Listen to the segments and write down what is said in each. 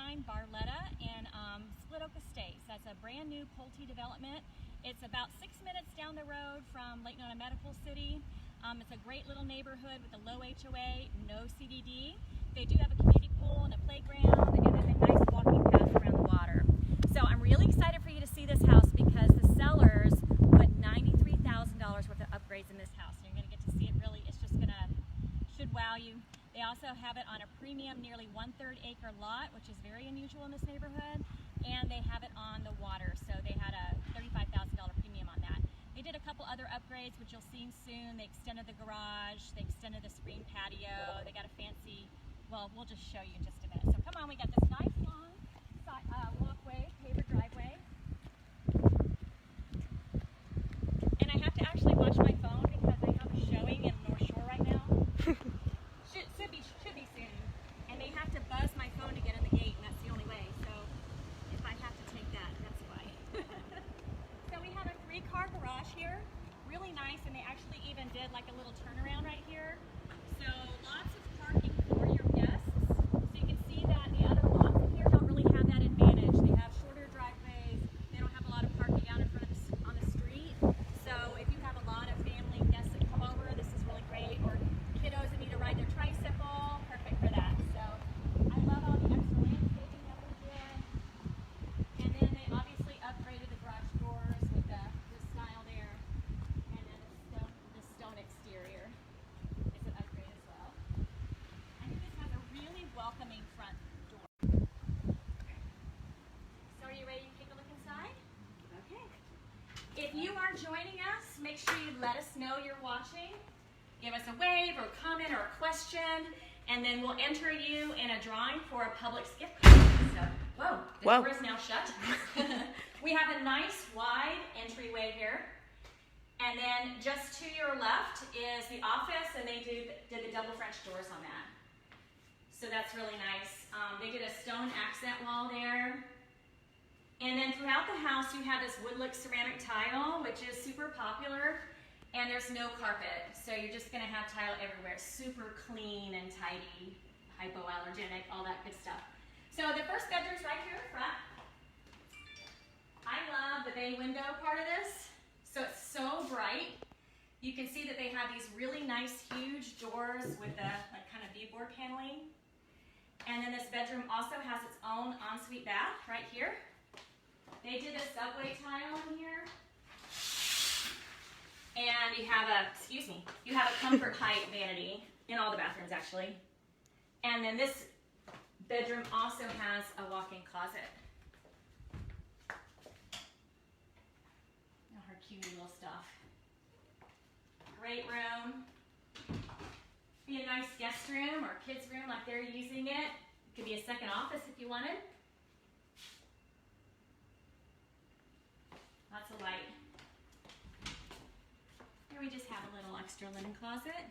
behind BARLETTA in Split Oak Estates. That's a brand new Pulte development. It's about 6 minutes down the road from Lake Nona Medical City. It's a great little neighborhood with a low HOA, no CDD. They do have a community pool and a playground, and then a nice walking path around the water. So I'm really excited for you to see this house because the sellers put $93,000 worth of upgrades in this house. And you're going to get to see it really. It's just should wow you. They also have it on a premium, nearly 1/3 acre lot, which is very unusual in this neighborhood. And they have it on the water, so they had a $35,000 premium on that. They did a couple other upgrades, which you'll see soon. They extended the garage, they extended the screen patio, they got a fancy, well, we'll just show you in just a minute. So come on, we got this nice long walkway, paver driveway. And I have to actually watch my phone because I have a showing in North Shore right now. should be soon. And they have to buzz my phone to get in the gate, and that's the only way. So if I have to take that, that's why. So we have a 3-car garage here, really nice, and they actually even did like a little turnaround right here. So lots of parking for your guests. So you can see that the other lots in here don't really have that advantage. They have shorter driveways. They don't have a lot of parking out in front of on the street. So if you have a lot of family guests that come over, this is really great. Or kiddos that need to ride their tricycle, perfect for that. So I love all the extra landscaping that they did. And then they obviously upgraded the garage doors with the style there. And then the stone exterior is an upgrade as well. I think this has a really welcoming front door. So are you ready to take a look inside? Okay. If you are joining us, make sure you let us know you're watching. Give us a wave or a comment or a question, and then we'll enter you in a drawing for a Publix gift card. So, whoa, the door is now shut. We have a nice wide entryway here. And then just to your left is the office, and they did the double French doors on that. So that's really nice. They did a stone accent wall there. And then throughout the house, you have this wood-look ceramic tile, which is super popular. And there's no carpet, so you're just going to have tile everywhere. Super clean and tidy, hypoallergenic, all that good stuff. So the first bedroom's right here in front. I love the bay window part of this. So it's so bright. You can see that they have these really nice, huge doors with the kind of beadboard paneling. And then this bedroom also has its own ensuite bath right here. They did a subway tile in here. And you have a comfort height vanity in all the bathrooms actually. And then this bedroom also has a walk-in closet. Oh, her cute little stuff. Great room. Be a nice guest room or kids room like they're using it. It could be a second office if you wanted. Lots of light. Here we just have a little extra linen closet.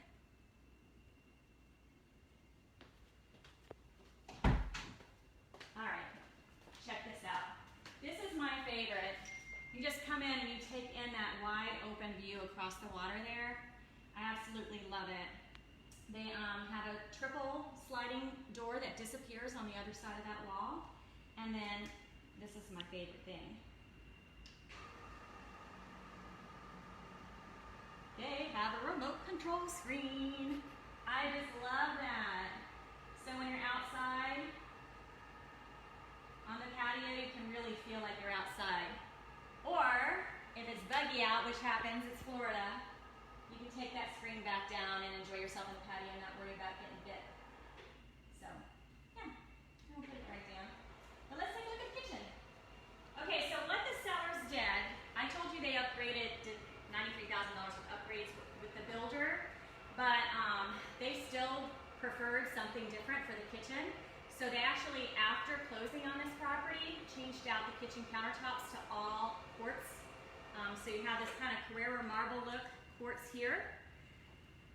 All right, check this out. This is my favorite. You just come in and you take in that wide open view across the water there. I absolutely love it. They have a triple sliding door that disappears on the other side of that wall. And then this is my favorite thing. They have a remote control screen. I just love that. So when you're outside on the patio, you can really feel like you're outside. Or if it's buggy out, which happens, it's Florida, you can take that screen back down and enjoy yourself on the patio and not worry about getting bit. So, yeah, we'll put it right down. But let's take a look at the kitchen. Okay, so what the sellers did, I told you they upgraded, did $93,000 with upgrades with the builder, but they still preferred something different for the kitchen. So they actually, after closing on this property, changed out the kitchen countertops to all quartz. So you have this kind of Carrara marble look quartz here,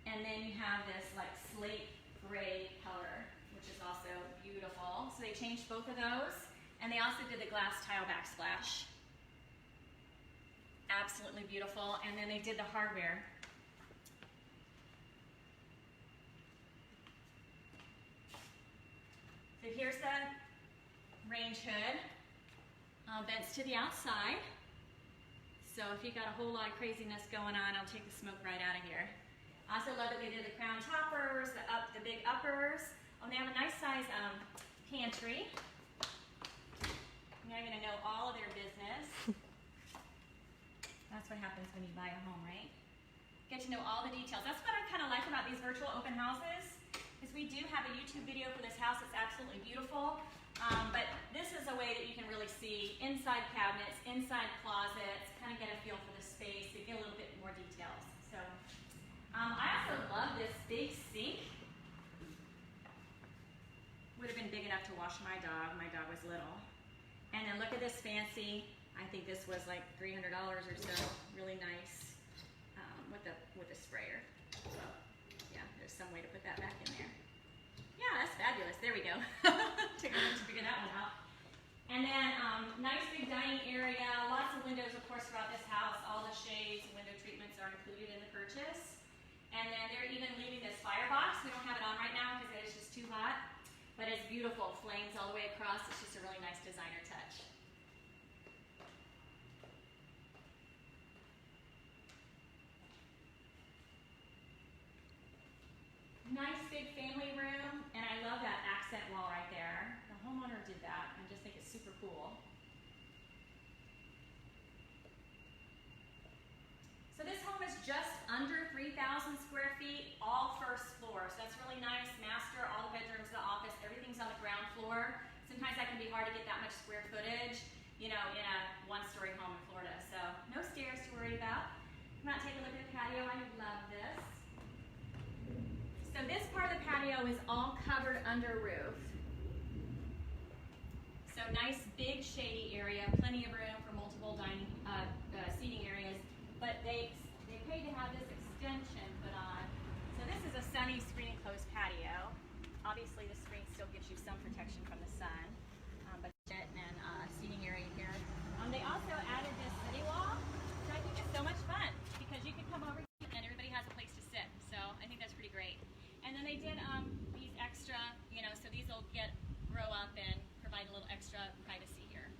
and then you have this like slate gray color, which is also beautiful. So they changed both of those, and they also did the glass tile backsplash. Absolutely beautiful. And then they did the hardware. So here's the range hood, vents to the outside. So if you got a whole lot of craziness going on, I'll take the smoke right out of here. I also love that they did the crown toppers, the big uppers. Oh, and they have a nice size pantry. Now you're gonna know all of their business. That's what happens when you buy a home, right? Get to know all the details. That's what I kind of like about these virtual open houses, is we do have a YouTube video for this house. It's absolutely beautiful. But this is a way that you can really see inside cabinets, inside closets, kind of get a feel for the space, to get a little bit more details. So I also love this big sink. Would have been big enough to wash my dog. My dog was little. And then look at this fancy, I think this was like $300 or so. Really nice with a sprayer. So yeah, there's some way to put that back in there. Yeah, that's fabulous. There we go. Took a minute to figure that one out. And then nice big dining area. Lots of windows, of course, throughout this house. All the shades and window treatments are included in the purchase. And then they're even leaving this firebox. We don't have it on right now because it's just too hot. But it's beautiful. Flames all the way across. It's just a really nice designer touch. Nice big family room, and I love that accent wall right there. The homeowner did that. I just think it's super cool. So this home is just under 3,000 square feet, all first floor. So that's really nice. Master, all the bedrooms, the office, everything's on the ground floor. Sometimes that can be hard to get that much square footage, you know, in a one-story home in Florida. So no stairs to worry about. Come out and take a look at the patio. I love this. So this part of the patio is all covered under roof. So nice big shady area, plenty of room for multiple dining seating areas. But they paid to have this extension put on. So this is a sunny screen enclosed patio. Obviously the screen still gives you some protection from the sun. But and seating area here. They also added this city wall, which I think is so much fun because you can come over here and everybody has a place to sit. So I think that's pretty great. And then they did these extra, you know, so these will grow up and provide a little extra privacy here.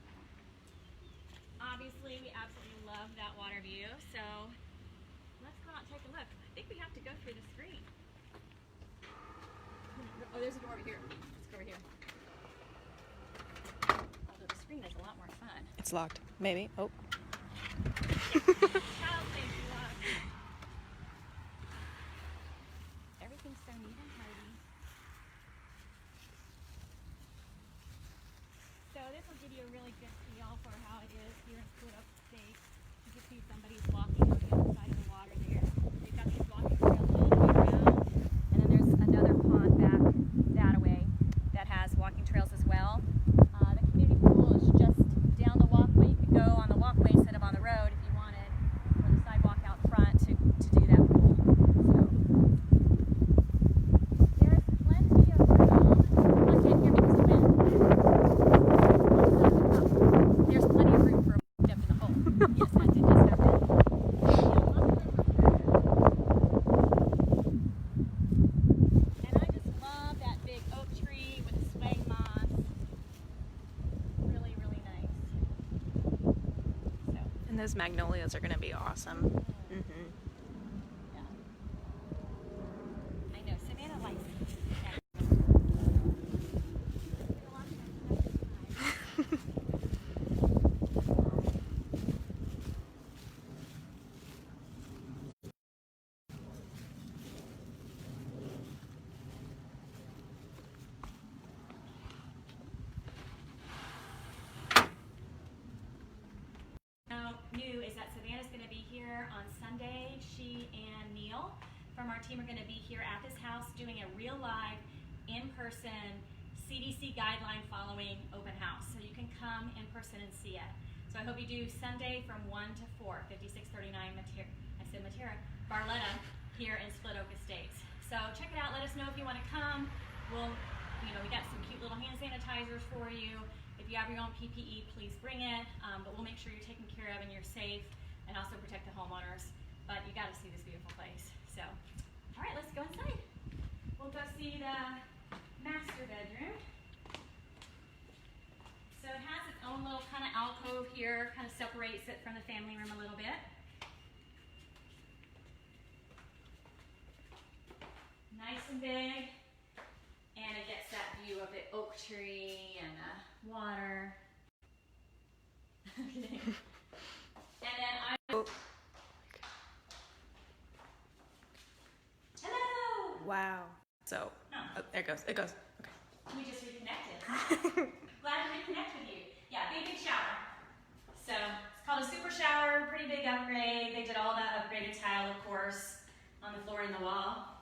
Obviously, we absolutely love that water view, so let's go out and take a look. I think we have to go through the screen. Oh, there's a door over here. Let's go over here. Although the screen is a lot more fun. It's locked. Maybe. Oh. Child safety lock. Everything's so neat and tidy. So this will give you a really good feel for how it is here in Florida State. You can see somebody's walking on the other side of the water there. They've got these walking trails all the way around. And then there's another pond back that way that has walking trails as well. The community pool is just down the walkway. You could go on the walkway instead of on the road if you wanted, or the sidewalk out front to do that pool. So there's plenty of room. I can't hear me because of the wind. There's plenty of room for a step in the hole. Yes, that did just happen. And I just love that big oak tree with the swaying moss. Really, really nice. So, And those magnolias are going to be awesome. Mm-hmm. yeah. I know, Savannah likes it. New is that Savannah's going to be here on Sunday. She and Neil from our team are going to be here at this house doing a real live, in-person CDC guideline following open house. So you can come in person and see it. So I hope you do Sunday from 1 to 4, 5639 BARLETTA here in Split Oak Estates. So check it out. Let us know if you want to come. We'll, we got some cute little hand sanitizers for you. If you have your own PPE, please bring it, but we'll make sure you're taken care of and you're safe and also protect the homeowners. But you got to see this beautiful place. So, all right, let's go inside. We'll go see the master bedroom. little kind of alcove here, kind of separates it from the family room a little bit. Nice and big, and it gets that view of the oak tree and the water. And then Oh. hello! Wow. So, Oh. there it goes. It goes. Okay. We just reconnected. Glad to reconnect with you. Yeah, big shower. So it's called a super shower, pretty big upgrade. They did all that upgraded tile, of course, on the floor and the wall.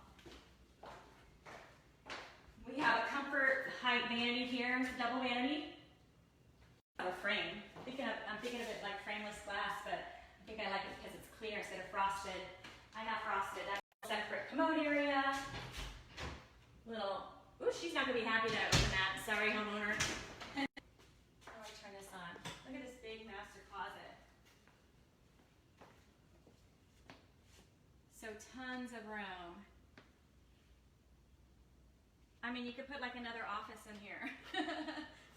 We have a comfort height vanity here, double vanity. A frame. I'm thinking of it like frameless glass, but I think I like it because it's clear instead of frosted. I have frosted. That's a separate commode area. Little, ooh, she's not gonna be happy that I opened that. Sorry, homeowner. How do I turn this on? Look at this big master closet. So tons of room. I mean, you could put like another office in here.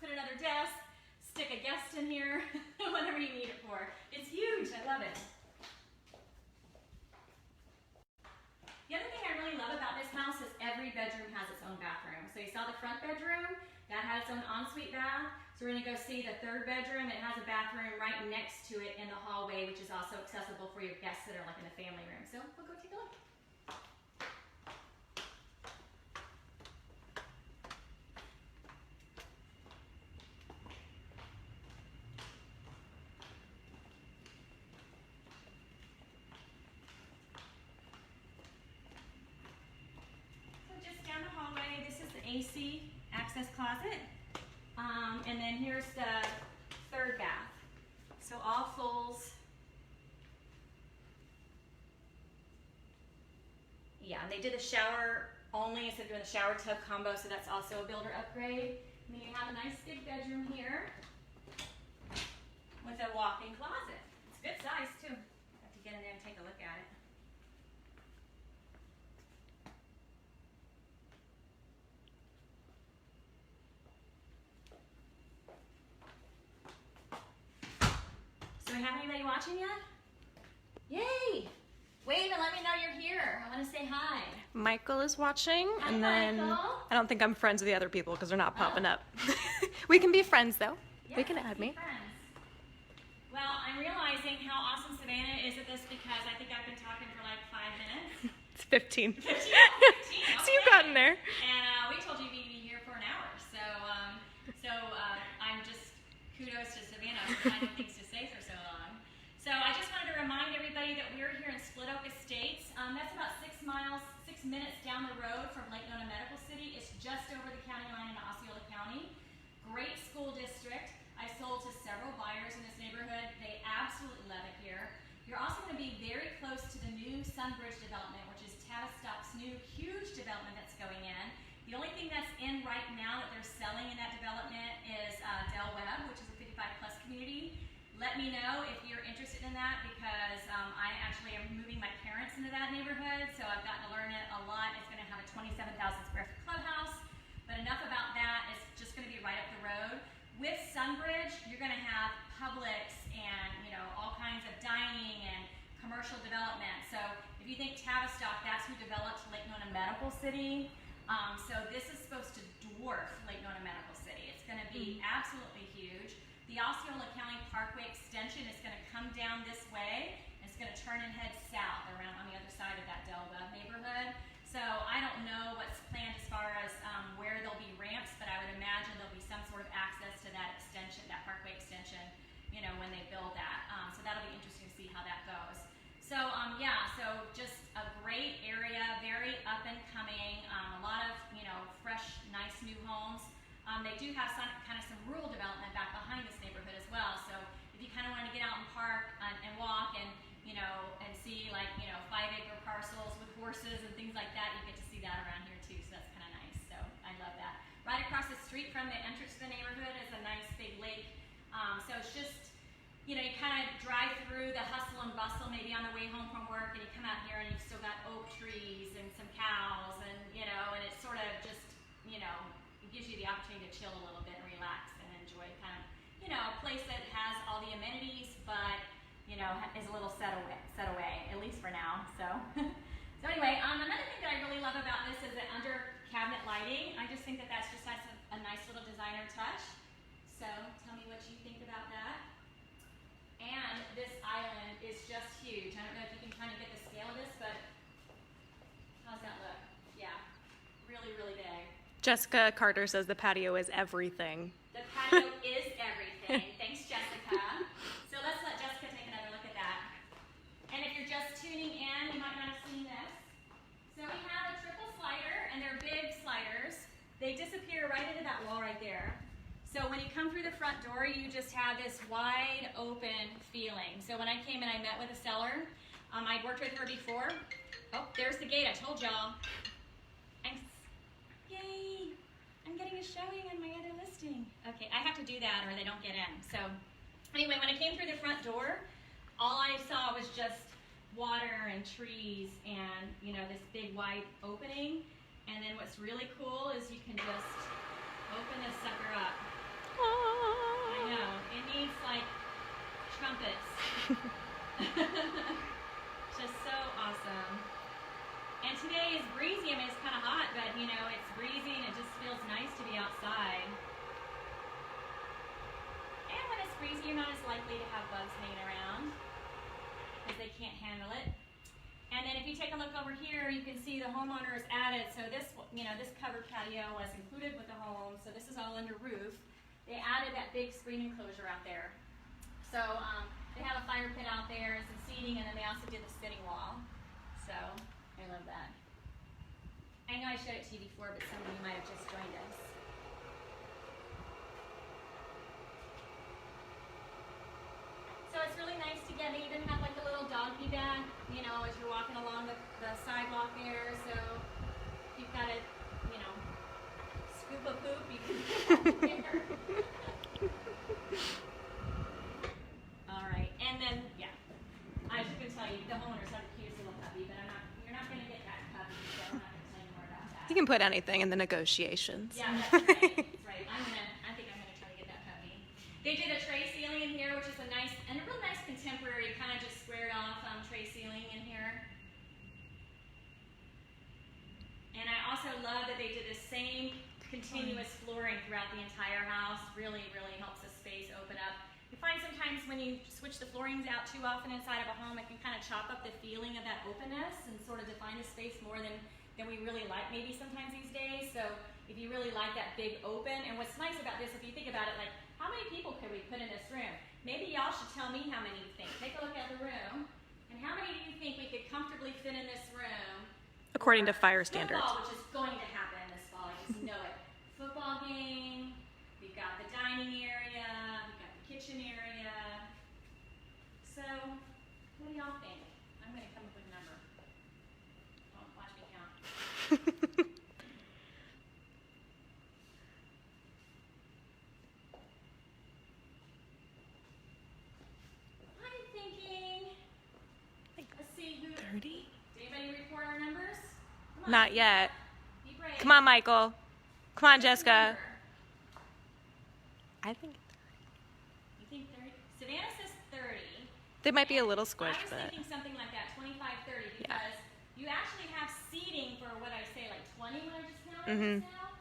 Put another desk, stick a guest in here, whatever you need it for. It's huge, I love it. The other thing I really love about this house is every bedroom has its own bathroom. So you saw the front bedroom, that had its own ensuite bath. So we're gonna go see the third bedroom. It has a bathroom right next to it in the hallway, which is also accessible for your guests that are like in the family room. So we'll go take a look. AC access closet, and then here's the third bath. So all fulls. Yeah, and they did the shower only instead of doing the shower tub combo, so that's also a builder upgrade. And then you have a nice big bedroom here with a walk-in closet. It's good size too. Have to get in there and take a look at it. Do we have anybody watching yet? Yay! Wave and let me know you're here. I want to say hi. Michael is watching, Hi, and then Michael. I don't think I'm friends with the other people because they're not popping up. We can be friends though. Yes, They can let's add be me. friends. Well, I'm realizing how awesome Savannah is at this because I think I've been talking for like 5 minutes. It's 15. 15, So you've gotten there. And we told you we'd be here for an hour. So, I'm just kudos to Savannah for finding things to say for so long. So I just wanted to remind everybody that we're here in Split Oak Estates. That's about 6 minutes down the road from Lake Nona Medical City. It's just over the county line in Osceola County. Great school district. I sold to several buyers in this neighborhood. They absolutely love it here. You're also going to be very close to the new Sunbridge development, which is Tavistock's new huge development that's going in. The only thing that's in right now that they're selling in that development is Del Webb, which is a 55+ community. Let me know if you're interested in that because I actually am moving my parents into that neighborhood, so I've gotten to learn it a lot. It's going to have a 27,000 square foot clubhouse, but enough about that. It's just going to be right up the road. With Sunbridge, you're going to have Publix and all kinds of dining and commercial development. So if you think Tavistock, that's who developed Lake Nona Medical City. So this is supposed to dwarf Lake Nona Medical City. It's going to be absolutely huge. The Osceola County Parkway extension is going to come down this way. And it's going to turn and head south around on the other side of that Del Webb neighborhood. So I don't know what's planned as far as where there'll be ramps, but I would imagine there'll be some sort of access to that extension, that Parkway extension, when they build that. So that'll be interesting to see how that goes. So yeah, so just a great area, very up and coming, a lot of fresh, nice new homes. They do have some rural development back behind this neighborhood as well. So if you kind of want to get out and park and walk and and see 5-acre parcels with horses and things like that, you get to see that around here too. So that's kind of nice. So I love that. Right across the street from the entrance to the neighborhood is a nice big lake. So it's just you kind of drive through the hustle and bustle maybe on the way home from work, and you come out here and you've still got oak trees and some cows, and and it's sort of just it gives you the opportunity to chill a little bit and relax and enjoy kind of you know, a place that has all the amenities, but, you know, is a little set away, at least for now. So, so anyway, another thing that I really love about this is the under cabinet lighting. I just think that that's just a nice little designer touch. So tell me what you think about that. And this island is just huge. I don't know if you can kind of get the scale of this, but how's that look? Yeah, really, really big. Jessica Carter says the patio is everything. The patio is everything. Thanks, Jessica. So let's let Jessica take another look at that. And if you're just tuning in, you might not have seen this. So we have a triple slider, and they're big sliders. They disappear right into that wall right there. So when you come through the front door, you just have this wide open feeling. So when I came in, I met with a seller. I'd worked with her before. Oh, there's the gate. I told y'all. Yay! I'm getting a showing on my other listing. Okay, I have to do that or they don't get in. So anyway, when I came through the front door, all I saw was just water and trees and, you know, this big wide opening. And then what's really cool is you can just open this sucker up. I know, it needs like trumpets. Just so awesome. And today is breezy. I mean, it's kind of hot, but you know, it's breezy and it just feels nice to be outside. And when it's breezy, you're not as likely to have bugs hanging around because they can't handle it. And then if you take a look over here, you can see the homeowner has added, so this, you know, this covered patio was included with the home, so this is all under roof. They added that big screen enclosure out there. So they have a fire pit out there and some seating, and then they also did the sitting wall. So I love that. I know I showed it to you before, but some of you might have just joined us. So it's really nice to get, they even have like a little doggy bag, you know, as you're walking along the sidewalk there. So if you've got a, you know, scoop of poop, you can put that there. All right, and then, yeah, I was just going to tell you, the homeowners have the cutest little puppy, but you're not going to get that puppy, so I'm not going to tell you more about that. You can put anything in the negotiations. Yeah, that's right. That's right. I think I'm gonna try to get that puppy. They did a tray ceiling in here, which is a nice and a real nice contemporary kind of just squared off tray ceiling in here. And I also love that they did the same continuous flooring throughout the entire house. Really, really helps the space open up. You find sometimes when you switch the floorings out too often inside of a home, it can kind of chop up the feeling of that openness and sort of define the space more than we really like maybe sometimes these days. So if you really like that big open, and what's nice about this, if you think about it, like how many people could we put in this room? Maybe y'all should tell me how many you think. Take a look at the room, and how many do you think we could comfortably fit in this room? According to fire standards. Football, which is going to happen this fall, I just know it. Football game, we've got the dining area, we've got the kitchen area. So, what do y'all think? I'm going to come up with a number. Oh, watch me count. I'm thinking, let's see who. 30? Did anybody report our numbers? Come on. Not yet. Be brave. Come on, Michael. Come on, What's the Jessica. number? I think You think 30? Savannah says 30. they might be a little I squished, was but thinking something like that, 25, 30, because Yeah. you actually have seating for what I say, like 20 when I just counted Mhm. this out.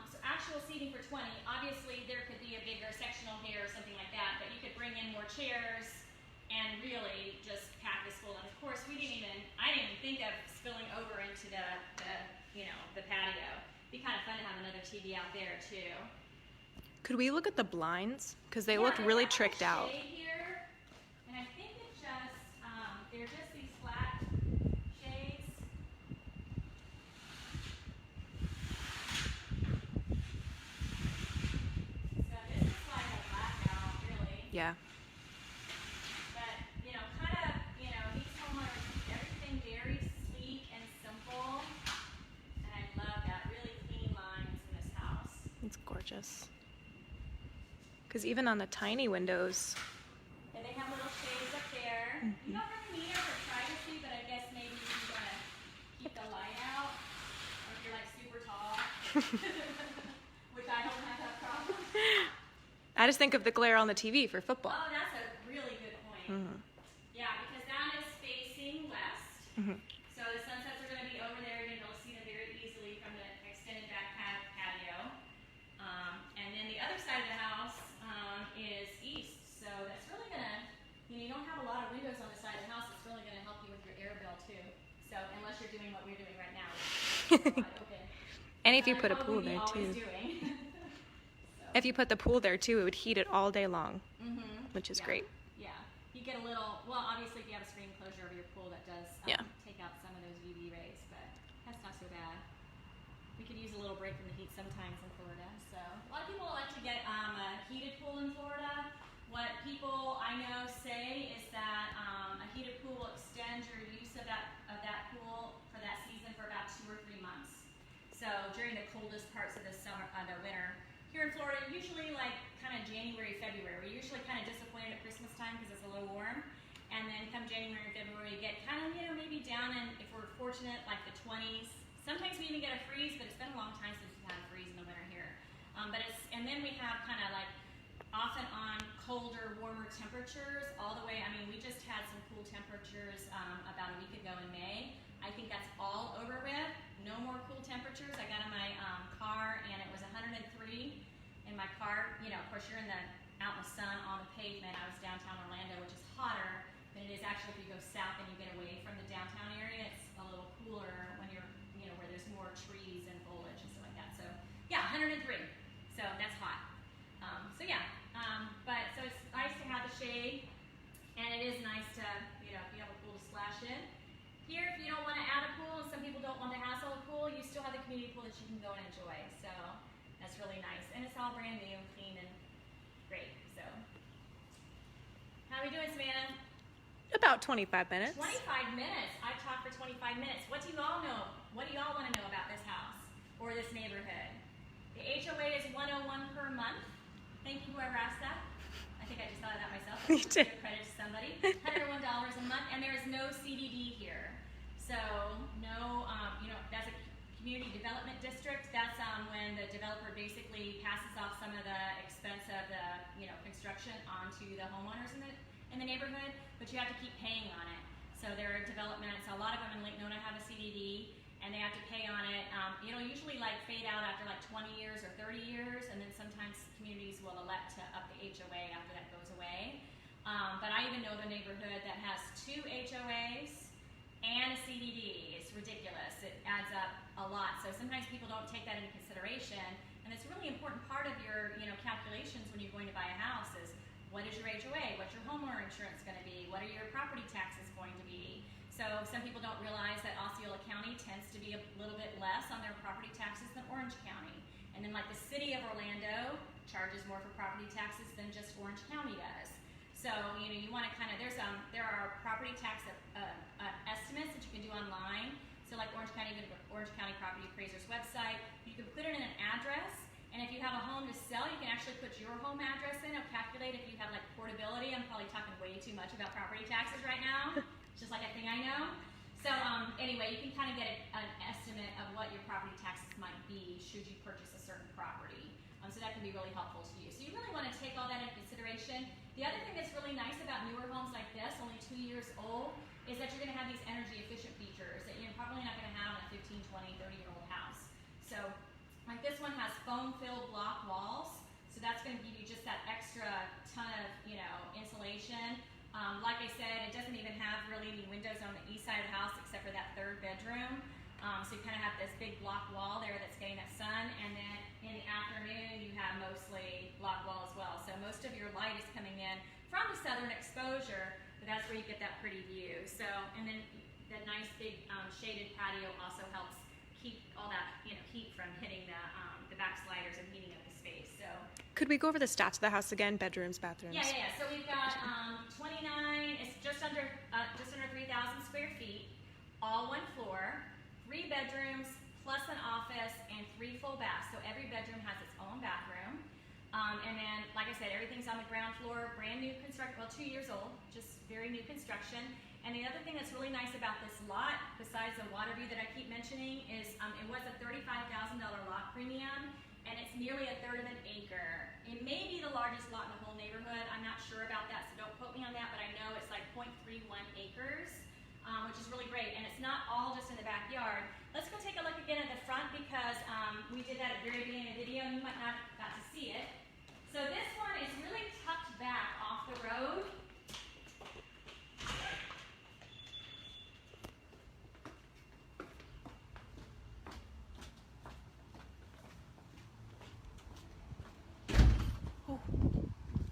So actual seating for 20. Obviously, there could be a bigger sectional here or something like that, but you could bring in more chairs and really just pack this full. And of course, I didn't even think of spilling over into the patio. It'd be kind of fun to have another TV out there too. could we look at the blinds? Because they Yeah, looked they really have a tricked out. shade here, and I think it just, they're just these flat shades. So this is like a blackout, really. Yeah. But, kind of, these homeowners keep everything very sleek and simple. And I love that, really clean lines in this house. It's gorgeous. Because even on the tiny windows, And they have little shades up there. You don't really need it for privacy, but I guess maybe you want to keep the light out. Or if you're like super tall. Which I don't have that problem. I just think of the glare on the TV for football. Oh, that's a really good point. Mm-hmm. Yeah, because that is facing west. Mm-hmm. So the sunsets are going to be over there. You're going to be able to see them very easily from the extended back patio. And then the other side of the house is east. So that's really going to, you don't have a lot of windows on the side of the house. It's really going to help you with your air bill too. So unless you're doing what we're doing right now. Okay. And if you put a pool there too. If you put the pool there too, it would heat it all day long, which is great. Yeah, you get a little, well, obviously if you have a screen enclosure over your pool, that does take out some of those UV rays, but that's not so bad. We could use a little break from the heat sometimes in Florida. So a lot of people like to get a heated pool in Florida. What people I know say is that a heated pool will extend your use of that pool for that season for about 2 or 3 months. So during the coldest parts of the summer, the winter, here in Florida, usually like kind of January, February, we're usually kind of disappointed at Christmas time because it's a little warm. And then come January and February, you get kind of, maybe down in, if we're fortunate, like the 20s. Sometimes we even get a freeze, but it's been a long time since we've had a freeze in the winter here. And then we have kind of like off and on colder, warmer temperatures all the way. I mean, we just had some cool temperatures about a week ago in May. I think that's all over with. No more cool temperatures. I got in my car and it was 103 in my car. Of course, you're out in the sun on the pavement. I was downtown Orlando, which is hotter than it is actually if you go south and you get away from the downtown area. It's a little cooler when you're, where there's more trees and foliage and stuff like that. So yeah, 103. So that's hot. So it's nice to have the shade, and it is nice to, if you have a pool to splash in. Here, if you don't want to add a pool, and some people don't want to hassle a pool, you still have the community pool that you can go and enjoy. So that's really nice, and it's all brand new, clean, and great. So how are we doing, Savannah? About 25 minutes. 25 minutes. I've talked for 25 minutes. What do you all know? What do you all want to know about this house or this neighborhood? The HOA is $101 per month. Thank you, whoever asked that. I think I just thought of that myself. Me too. Give credit to somebody. $101 a month, and there is no CDD here. So no, that's a community development district. That's when the developer basically passes off some of the expense of the construction onto the homeowners in the neighborhood, but you have to keep paying on it. So there are developments. A lot of them in Lake Nona have a CDD, and they have to pay on it. Usually like fade out after like 20 years or 30 years, and then sometimes communities will elect to up the HOA after that goes away. But I even know the neighborhood that has 2 HOAs and a CDD. It's ridiculous. It adds up a lot. So sometimes people don't take that into consideration, and it's a really important part of your calculations when you're going to buy a house is what is your HOA? What's your homeowner insurance going to be? What are your property taxes going to be? So some people don't realize that Osceola County tends to be a little bit less on their property taxes than Orange County. And then like the city of Orlando charges more for property taxes than just Orange County does. So, you want to kind of, there are property tax estimates that you can do online. So like Orange County Property Appraiser's website, you can put in an address, and if you have a home to sell, you can actually put your home address in. It'll calculate if you have like portability. I'm probably talking way too much about property taxes right now. It's just like a thing I know. So anyway, you can kind of get an estimate of what your property taxes might be should you purchase a certain property. So that can be really helpful to you. So you really want to take all that into consideration. The other thing that's really nice about newer homes like this, only 2 years old, is that you're going to have these energy efficient features that you're probably not going to have in a 15, 20, 30-year-old house. So like this one has foam-filled block walls. So that's going to give you just that extra ton of, insulation. Like I said, it doesn't even have really any windows on the east side of the house except for that 3rd bedroom. So you kind of have this big block wall there that's getting that sun, and then in the afternoon you have mostly block wall as well. So most of your light is coming in from the southern exposure, but that's where you get that pretty view. So, and then that nice big shaded patio also helps keep all that heat from hitting the backsliders and heating up the space. So could we go over the stats of the house again? Bedrooms, bathrooms. Yeah. So we've got 29. It's just under 3,000 square feet, all 1 floor, 3 bedrooms plus an office and 3 full baths. So every bedroom has its own bathroom. And then, like I said, everything's on the ground floor, brand new construction. Well, 2 years old, just very new construction. And the other thing that's really nice about this lot, besides the water view that I keep mentioning, is it was a $35,000 lot premium. and it's nearly 1/3 of an acre. It may be the largest lot in the whole neighborhood. I'm not sure about that, so don't quote me on that, but I know it's like 0.31 acres, which is really great. And it's not all just in the backyard. Let's go take a look again at the front because we did that at the very beginning of the video and you might not have got to see it. So this one is really tucked back off the road.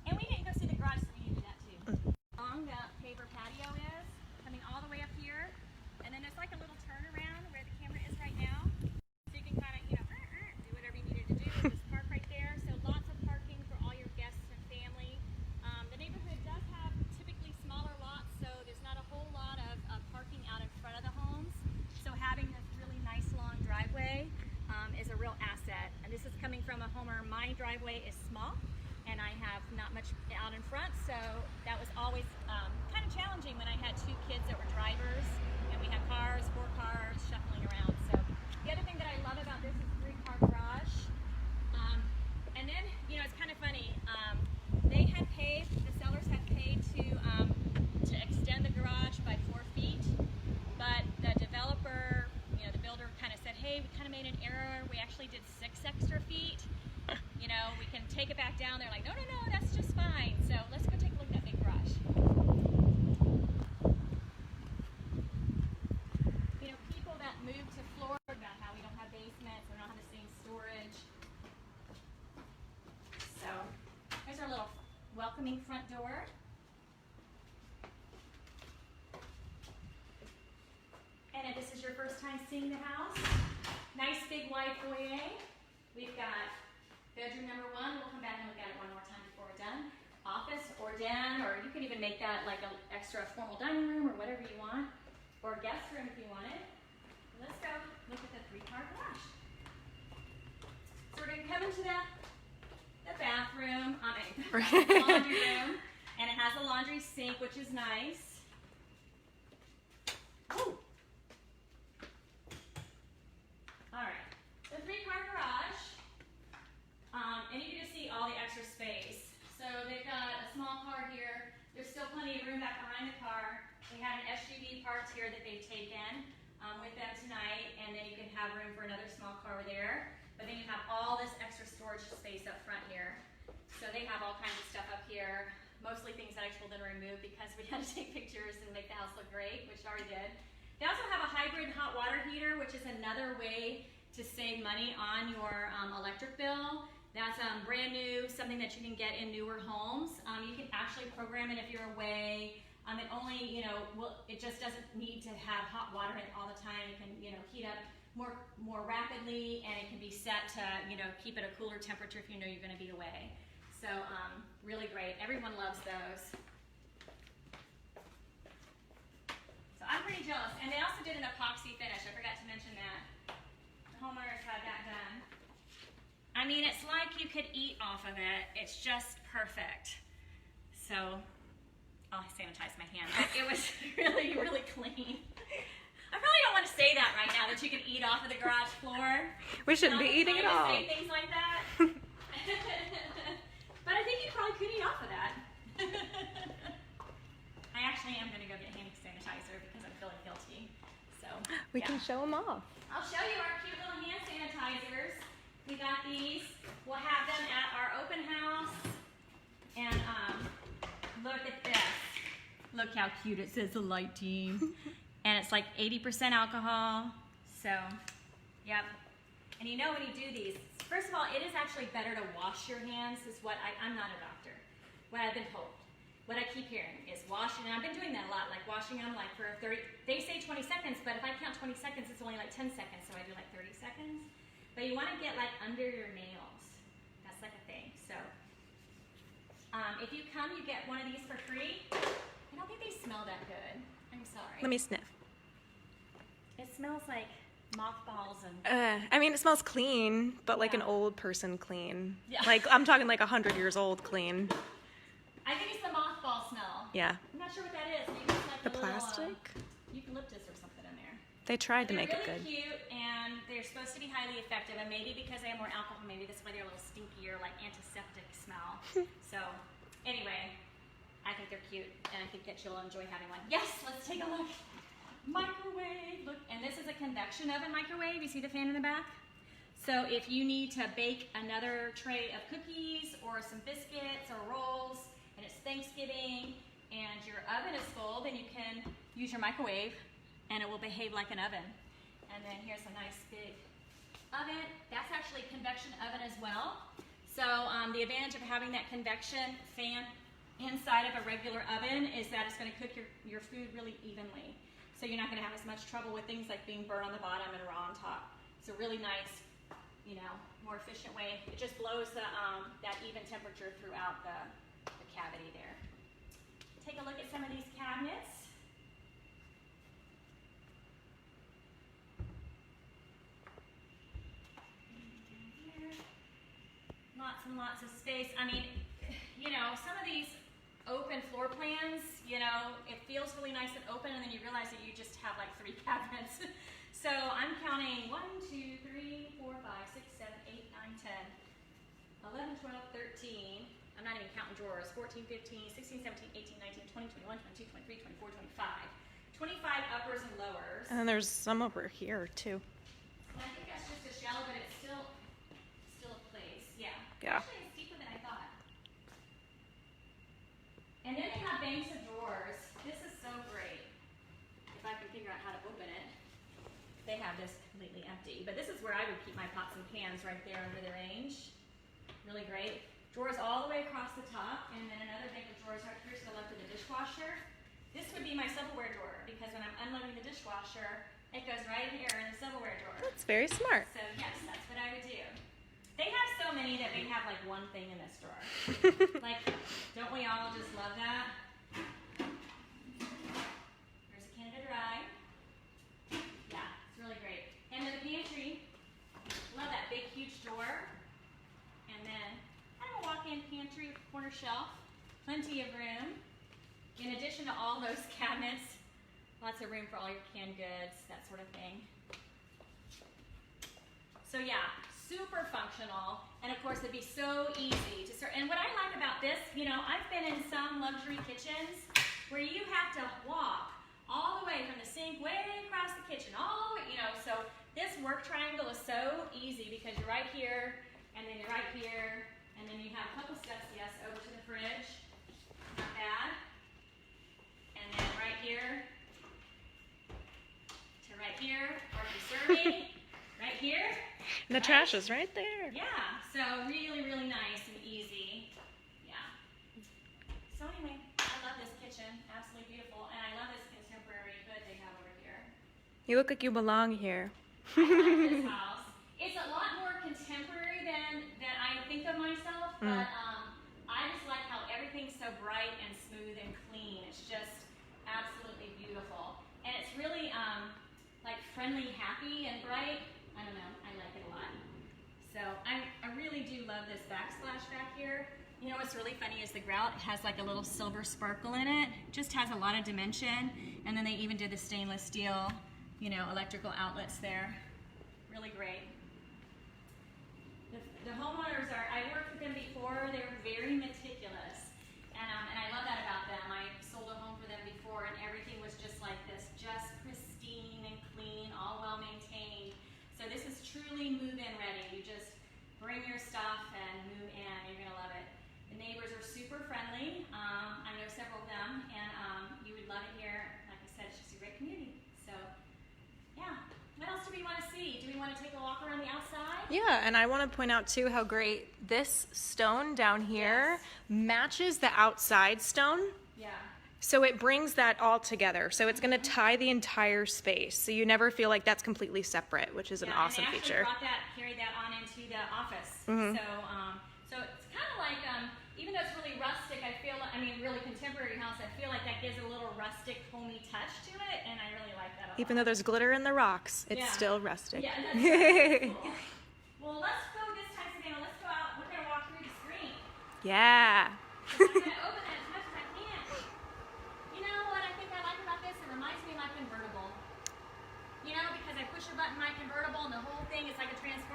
And we didn't go see the garage, so we need to do that too. Long the paver patio is, coming all the way up here. And then there's like a little turnaround where the camera is right now. So you can kind of, do whatever you needed to do. Just park right there. So lots of parking for all your guests and family. The neighborhood does have typically smaller lots, so there's not a whole lot of parking out in front of the homes. So having this really nice long driveway is a real asset. And this is coming from a homeowner. My driveway is small, and I have not much out in front, so that was always kind of challenging when I had 2 kids that were drivers, and we had 4 cars shuffling around. So the other thing that I love about this is 3-car garage. And then, it's kind of funny. They had paid, the sellers had paid to extend the garage by 4 feet, but the developer, the builder kind of said, hey, we kind of made an error. We actually did 6 extra feet. We can take it back down. They're like, no, that's just fine. So let's go take a look at that big garage. People that move to Florida about how we don't have basements, we don't have the same storage. So here's our little welcoming front door. And if this is your first time seeing the house, nice big wide foyer. We've got bedroom number 1. We'll come back and look at it one more time before we're done. Office or den, or you could even make that like an extra formal dining room or whatever you want, or guest room if you wanted. Let's go look at the 3-car garage. So we're going to come into the bathroom, laundry room, and it has a laundry sink, which is nice. Ooh. All right, the 3-car garage. And you can just see all the extra space. So they've got a small car here. There's still plenty of room back behind the car. They have an SUV parked here that they've taken with them tonight, and then you can have room for another small car there. But then you have all this extra storage space up front here. So they have all kinds of stuff up here, mostly things that I told them to remove because we had to take pictures and make the house look great, which I already did. They also have a hybrid hot water heater, which is another way to save money on your electric bill. That's brand new, something that you can get in newer homes. You can actually program it if you're away. It only, it just doesn't need to have hot water in it all the time. It can, heat up more rapidly, and it can be set to, keep it a cooler temperature if you know you're going to be away. So really great. Everyone loves those. So I'm pretty jealous. And they also did an epoxy finish. I forgot to mention that. The homeowners had that done. I mean, it's like you could eat off of it. It's just perfect. So, I'll sanitize my hand. But it was really, really clean. I probably don't want to say that right now, that you can eat off of the garage floor. We shouldn't be eating at all. Say things like that. But I think you probably could eat off of that. I actually am going to go get hand sanitizer because I'm feeling guilty. So we can show them off. I'll show you our cute little hand sanitizers. We got these. We'll have them at our open house. And look at this. Look how cute it says the light team. And it's like 80% alcohol. So, yep. And when you do these, first of all, it is actually better to wash your hands, is what I'm not a doctor. What I've been told. What I keep hearing is washing, and I've been doing that a lot, like washing them like for 30, they say 20 seconds, but if I count 20 seconds, it's only like 10 seconds, so I do like 30 seconds. But you want to get like under your nails. That's like a thing. So if you come, you get one of these for free. I don't think they smell that good. I'm sorry. Let me sniff. It smells like mothballs and... I mean, it smells clean, but like an old person clean. Yeah. Like, I'm talking like 100 years old clean. I think it's the mothball smell. Yeah. I'm not sure what that is. Maybe it's like The a little, plastic? eucalyptus or something in there. They tried to make it They're good. really cute, and they're supposed to be highly effective. And maybe because they have more alcohol, maybe that's why they're a little stinkier, like antiseptic smell. So, anyway, I think they're cute, and I think that you'll enjoy having one. Yes, let's take a look. Microwave, look, and this is a convection oven microwave. You see the fan in the back? So if you need to bake another tray of cookies or some biscuits or rolls, and it's Thanksgiving, and your oven is full, then you can use your microwave, and it will behave like an oven. And then here's a nice big oven. That's actually a convection oven as well. So the advantage of having that convection fan inside of a regular oven is that it's going to cook your food really evenly. So you're not going to have as much trouble with things like being burnt on the bottom and raw on top. It's a really nice, more efficient way. It just blows that even temperature throughout the cavity there. Take a look at some of these cabinets. Lots and lots of space. I mean, some of these open floor plans, it feels really nice and open, and then you realize that you just have like 3 cabinets. So I'm counting 1, 2, 3, 4, 5, 6, 7, 8, 9, 10, 11, 12, 13. I'm not even counting drawers. 14, 15, 16, 17, 18, 19, 20, 21, 22, 23, 24, 25. 25 uppers and lowers. And then there's some over here too. And I think that's just a shallow, but it's still a place. Yeah. Yeah. Actually, it's deeper than I thought. And then they have banks of drawers. This is so great. If I can figure out how to open it. They have this completely empty. But this is where I would keep my pots and pans, right there under the range. Really great. Drawers all the way across the top, and then another bank of drawers right here to the left of the dishwasher. This would be my silverware drawer, because when I'm unloading the dishwasher, it goes right here in the silverware drawer. That's very smart. So yes, that's what I would do. They have so many that we have like one thing in this drawer. Like, don't we all just love that? There's a Canada Dry. Yeah, it's really great. And then the pantry, love that big huge door. And then kind of a walk-in pantry, corner shelf, plenty of room. In addition to all those cabinets, lots of room for all your canned goods, that sort of thing. So yeah, super functional, and of course it'd be so easy to serve. And what I like about this, I've been in some luxury kitchens where you have to walk all the way from the sink way across the kitchen, all the way, so this work triangle is so easy because you're right here, and then you're right here, and then you have a couple steps, yes, over to the fridge, not bad, and then right here to right here, or if you're serving, right here. And the trash is right there. Yeah, so really, really nice and easy. Yeah. So anyway, I love this kitchen. Absolutely beautiful. And I love this contemporary hood they have over here. You look like you belong here. I love this house. It's a lot more contemporary than I think of myself, but I just like how everything's so bright and smooth and clean. It's just absolutely beautiful. And it's really like friendly, happy, and bright. I don't know, I like it a lot. So I really do love this backsplash back here. What's really funny is the grout has like a little silver sparkle in it. Just has a lot of dimension. And then they even did the stainless steel, electrical outlets there. Really great. The homeowners I worked with them before, they were very meticulous. And I love that about them. I sold a home for them before, and everything was just like this, just pristine and clean, all well maintained. So this is truly move-in ready. You just bring your stuff and move in. You're going to love it. The neighbors are super friendly. I know several of them, and you would love it here. Like I said, it's just a great community. So, yeah. What else do we want to see? Do we want to take a walk around the outside? Yeah, and I want to point out too how great this stone down here matches the outside stone. Yeah. So it brings that all together. So it's going to tie the entire space. So you never feel like that's completely separate, which is an awesome and they feature. Carried that on into the office. So it's kind of like, even though it's really rustic, really contemporary house, I feel like that gives it a little rustic, homey touch to it, and I really like that a lot. Even though there's glitter in the rocks, it's still rustic. Yeah, that's really cool. Well, let's go this time, Savannah. Let's go out. We're going to walk through the screen. Yeah. I'm going to open it as much as I can. You know what I think I like about this? It reminds me of my convertible.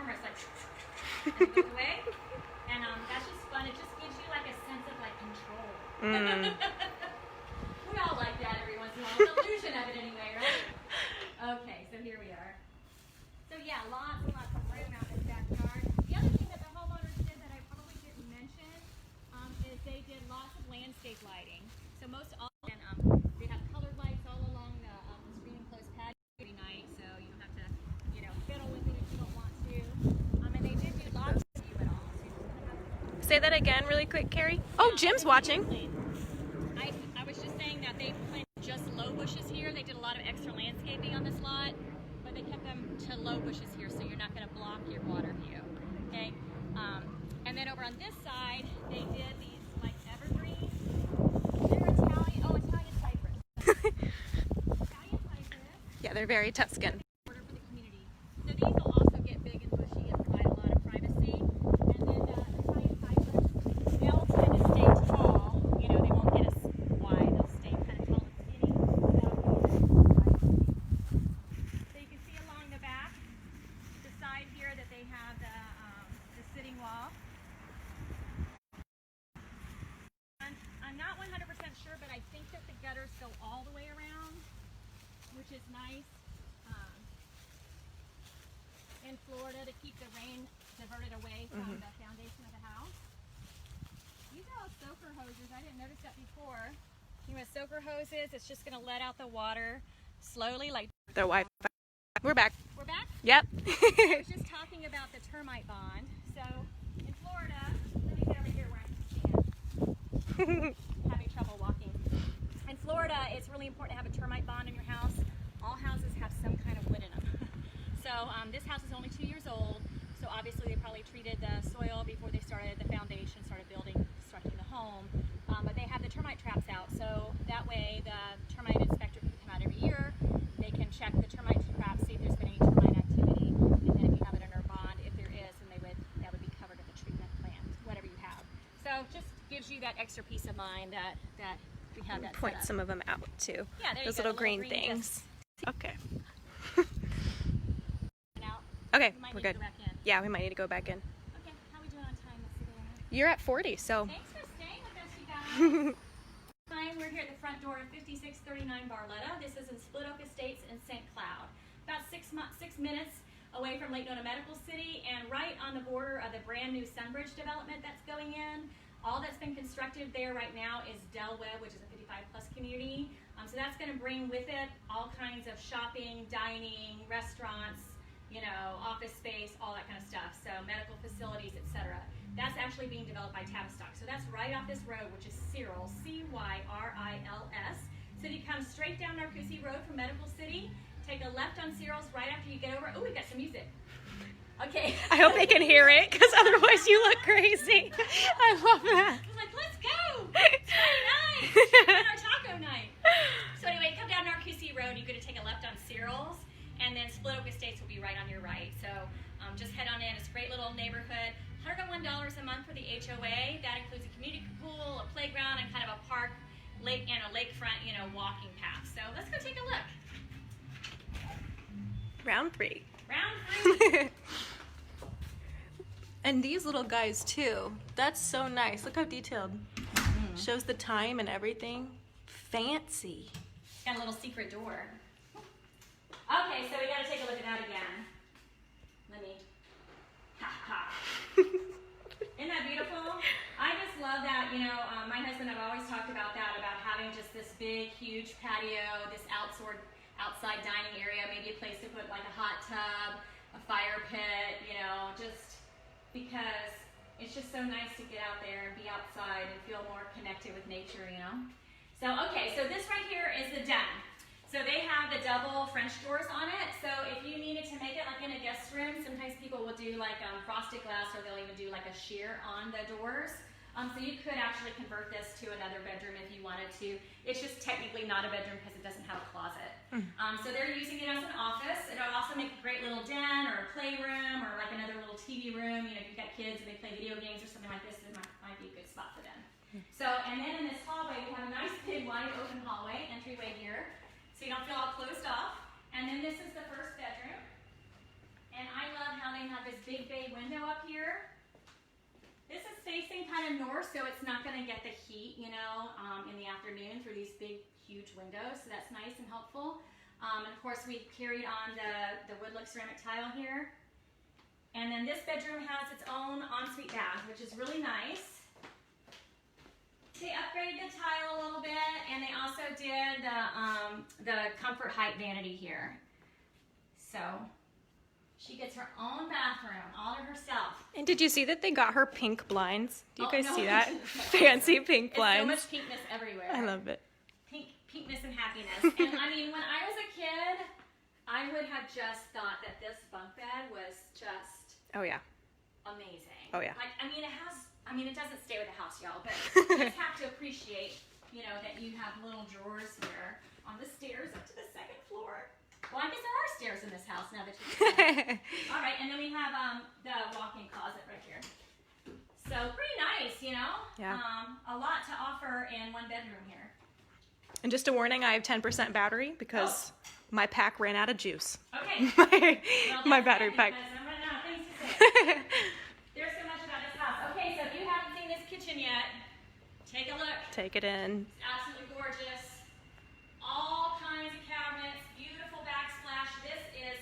transformer. It's like, and it goes away. And that's just fun. It just gives you like a sense of like control. We all like that every once in a while. It's an illusion of it anyway, right? Okay, so here we are. So yeah, lots and lots of room out in this backyard. The other thing that the homeowners did that I probably didn't mention is they did lots of landscape lighting. So most often they have colored lights all along the screen enclosed patio every night, so you don't have to, you know, fiddle with it if you don't want to. And they did do lots of view at all. So Say that again really quick, Carrie. Oh, Jim's watching. I was just saying that they planted just low bushes here. They did a lot of extra landscaping on this lot, but they kept them to low bushes here, so you're not going to block your water view. Okay. And then over on this side, they did these like evergreens. They're Italian. Oh, Italian cypress. Italian cypress. Yeah, they're very Tuscan. Order for the community. So these will also get big and bushy and provide a lot of privacy. And then the Italian cypress, they'll tend to stay tall. You know, they won't get as wide. They'll stay kind of tall and skinny. So you can see along the back, the side here that they have the sitting wall. I'm not 100% sure, but I think that the gutters go all the way around, which is nice in Florida to keep the rain diverted away from the foundation of the house. These are all soaker hoses. I didn't notice that before. You know, soaker hoses, it's just going to let out the water slowly, like Their Wi-Fi. We're back. we're back. Yep. I was just talking about the termite bond. So in Florida, let me get over here where I can stand. Having trouble walking. In Florida, it's really important to have a termite bond in your house. All houses have some kind of wood in them. So this house is only 2 years old. So obviously they probably treated the soil before they started the foundation, started constructing the home. But they have the termite traps out. So that way the termite inspector can come out every year. They can check the termite traps, see if there's been any termite activity. And then if you have it under a bond, if there is, then that would be covered in the treatment plan, whatever you have. So just gives you that extra peace of mind that we have that Point set up. some of them out too. Yeah, there you Those go, little the green things. Okay. Now, Okay, we might we're need to good. go back in. Yeah, we might need to go back in. Okay, how are we doing on time, Miss Savannah? You're at 40, so. Thanks for staying with us, you guys. We're here at the front door of 5639 Barletta. This is in Split Oak Estates in St. Cloud. About 6 minutes away from Lake Nona Medical City and right on the border of the brand new Sunbridge development that's going in. All that's been constructed there right now is Del Webb, which is a 55+ community. So that's going to bring with it all kinds of shopping, dining, restaurants, you know, office space, all that kind of stuff. So medical facilities, etc. That's actually being developed by Tavistock. So that's right off this road, which is Cyrils, C-Y-R-I-L-S. So if you come straight down Narcoossee Road from Medical City, take a left on Cyrils right after you get over. Oh, we've got some music. Okay. I hope they can hear it, because otherwise you look crazy. I love that. I was like, let's go. It's Friday night. It's our taco night. So anyway, come down Narcoossee Road. You're going to take a left on Cyrils, and then Split Oak Estates will be right on your right. So just head on in. It's a great little neighborhood. $101 a month for the HOA. That includes a community pool, a playground, and kind of a park, lake, and a lakefront, you know, walking path. So let's go take a look. Round 3. Round 3. And these little guys too. That's so nice. Look how detailed. Shows the time and everything. Fancy. Got a little secret door. Okay, so we got to take a look at that again. Let me. Ha ha. Isn't that beautiful? I just love that. You know, my husband and I've always talked about that, about having just this big, huge patio, this outside dining area, maybe a place to put like a hot tub, a fire pit, you know, just because it's just so nice to get out there and be outside and feel more connected with nature, you know. So, okay, so this right here is the den. So they have the double French doors on it. So if you needed to make it like in a guest room, sometimes people will do like frosted glass, or they'll even do like a sheer on the doors. So you could actually convert this to another bedroom if you wanted to. It's just technically not a bedroom because it doesn't have a closet. So they're using it as an office. It'll also make a great little den or a playroom or like another little TV room. You know, if you've got kids and they play video games or something like this, it might be a good spot for them. So, and then in this hallway, we have a nice big wide open hallway, entryway here. So you don't feel all closed off. And then this is the first bedroom. And I love how They have this big bay window up here. This is facing kind of north, so it's not going to get the heat, you know, in the afternoon through these big, huge windows. So that's nice and helpful. And of course, we've carried on the wood look ceramic tile here. And then this bedroom has its own ensuite bath, which is really nice. They upgraded the tile a little bit, and they also did the comfort height vanity here. So she gets her own bathroom all to herself. And did you see that they got her pink blinds? Do you guys no, see that? Fancy pink blinds. It's so much pinkness everywhere. I love it. Pinkness and happiness. And I mean, when I was a kid, I would have just thought that this bunk bed was just Oh yeah. amazing. Oh yeah. Like, it doesn't stay with the house, y'all, but you just have to appreciate, you know, that you have little drawers here on the stairs up to the second floor. Well, I guess there are stairs in this house now that you can. All right, and then we have the walk-in closet right here. So pretty nice, you know? Yeah. A lot to offer in one bedroom here. And just a warning, I have 10% battery because my pack ran out of juice. Okay. my battery pack. I'm running out of things to say. There's so much about this house. Okay, so if you haven't seen this kitchen yet, take a look. Take it in. It's absolutely gorgeous. All kinds of cabinets, beautiful backsplash. This is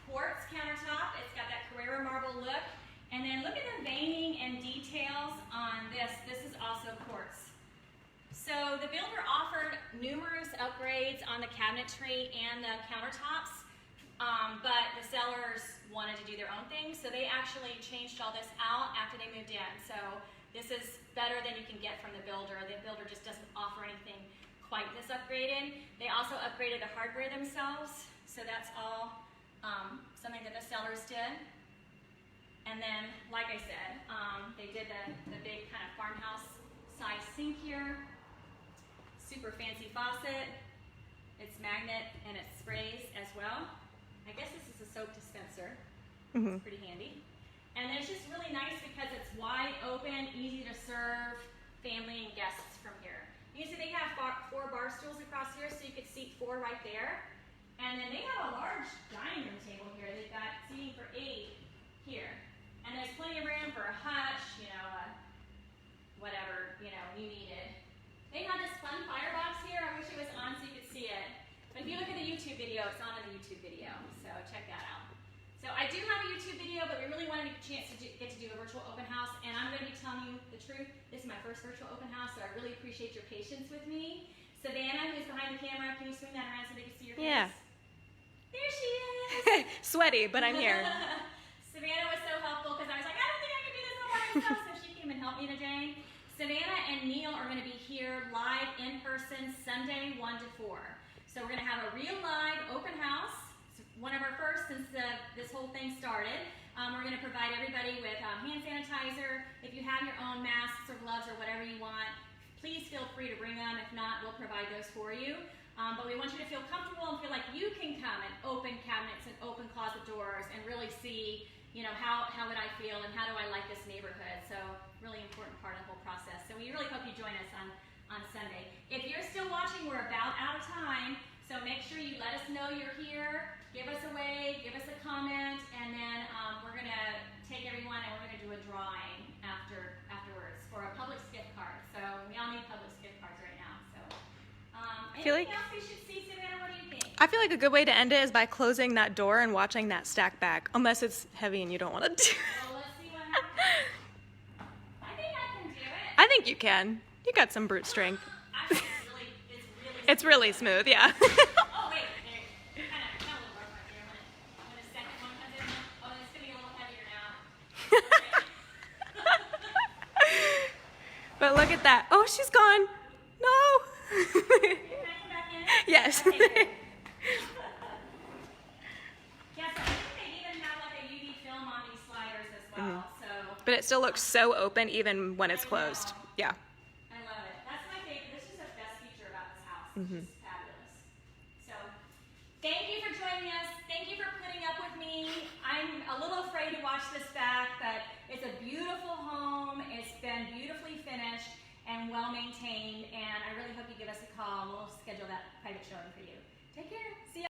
quartz countertop. It's got that Carrara marble look. And then look at the veining and details on this. This is also quartz. So the builder offered numerous upgrades on the cabinetry and the countertops, but the sellers wanted to do their own thing, so they actually changed all this out after they moved in. So this is better than you can get from the builder. The builder just doesn't offer anything quite this upgraded. They also upgraded the hardware themselves, so that's all something that the sellers did. And then, like I said, they did the big kind of farmhouse size sink here. Super fancy faucet. It's magnet and it sprays as well. I guess this is a soap dispenser. It's pretty handy. And it's just really nice because it's wide open, easy to serve family and guests from here. You can see they have 4 bar stools across here, so you could seat 4 right there. And then they have a large dining room table here. They've got seating for 8 here. And there's plenty of room for a hutch, you know, whatever, you know, you needed. They have this fun firebox here. I wish it was on so you could see it. But if you look at the YouTube video, it's on in the YouTube video. So check that out. So I do have a YouTube video, but we really wanted a chance to get to do a virtual open house. And I'm going to be telling you the truth. This is my first virtual open house, so I really appreciate your patience with me. Savannah, who's behind the camera, can you swing that around so they can see your face? Yeah. There she is. Sweaty, but I'm here. Savannah was so helpful because I was like, I don't think I can do this all by myself, so she came and helped me today. Savannah and Neil are going to be here live in person Sunday 1 to 4. So we're going to have a real live open house. It's one of our first since this whole thing started. We're going to provide everybody with hand sanitizer. If you have your own masks or gloves or whatever you want, please feel free to bring them. If not, we'll provide those for you. But we want you to feel comfortable and feel like you can come and open cabinets and open closet doors and really see, you know, how would I feel and how do I like this neighborhood. So really important part of the whole process. So we really hope you join us on Sunday. If you're still watching, we're about out of time. So make sure you let us know you're here. Give us a wave, give us a comment, and then we're going to take everyone and we're going to do a drawing afterwards for a Publix gift card. So we all need Publix gift cards right now. So anything else we should see, Savannah? What do you think? I feel like a good way to end it is by closing that door and watching that stack back, unless it's heavy and you don't want to do it. Well, let's see what happens. I think I can do it. I think you can. You got some brute strength. Actually, It's really smooth, yeah. Oh, wait. There. Kind of a little rough right there. When the second one comes in, oh, it's going to be a little heavier now. But look at that. Oh, she's gone. No. Can I come back in? Yes. Okay, good. Yeah, so I think they even have like a UV film on these sliders as well. So But it still looks so open even when it's closed. Yeah. I love it. That's my favorite. This is the best feature about this house. It's just fabulous. So thank you for joining us. Thank you for putting up with me. I'm a little afraid to watch this back, but it's a beautiful home. It's been beautifully finished and well maintained, and I really hope you give us a call. We'll schedule that private showing for you. Take care.